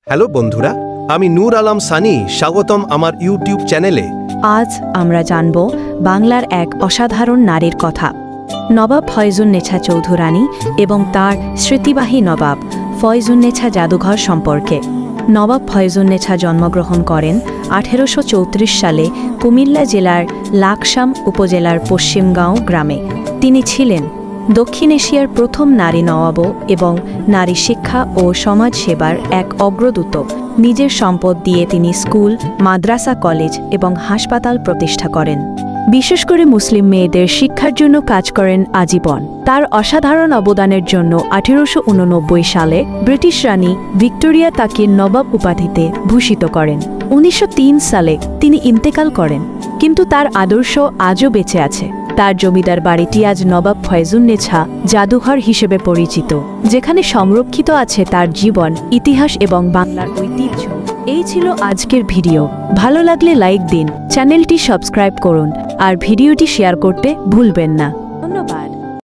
Hello বন্ধুরা, আমি নূর আলম সানি। স্বাগতম আমার ইউটিউব চ্যানেলে। আজ আমরা জানব বাংলার এক অসাধারণ নারীর কথা, নবাব ফয়জুন্নেছা চৌধুরানী এবং তার স্মৃতিবাহী নবাব ফয়জুন্নেছা জাদুঘর সম্পর্কে। নবাব ফয়জুন্নেছা জন্মগ্রহণ করেন 1834 সালে কুমিল্লা জেলার লাকসাম উপজেলার পশ্চিমগাঁও গ্রামে। তিনি ছিলেন দক্ষিণ এশিয়ার প্রথম নারী নবাব এবং নারী শিক্ষা ও সমাজ সেবার এক অগ্রদূত। নিজের সম্পদ দিয়ে তিনি স্কুল, মাদ্রাসা, কলেজ এবং হাসপাতাল প্রতিষ্ঠা করেন। বিশেষ করে মুসলিম মেয়েদের শিক্ষার জন্য কাজ করেন আজীবন। তার অসাধারণ অবদানের জন্য 1889 সালে ব্রিটিশ রানী ভিক্টোরিয়া তাকে নবাব উপাধিতে ভূষিত করেন। 1903 সালে তিনি ইন্তেকাল করেন, কিন্তু তার আদর্শ আজও বেঁচে আছে। তার জমিদার বাড়িটি আজ নবাব ফয়জুন্নেছা জাদুঘর হিসেবে পরিচিত, যেখানে সংরক্ষিত আছে তার জীবন, ইতিহাস এবং বাংলার ঐতিহ্য। এই ছিল আজকের ভিডিও। ভালো লাগলে লাইক দিন, চ্যানেলটি সাবস্ক্রাইব করুন আর ভিডিওটি শেয়ার করতে ভুলবেন না। ধন্যবাদ।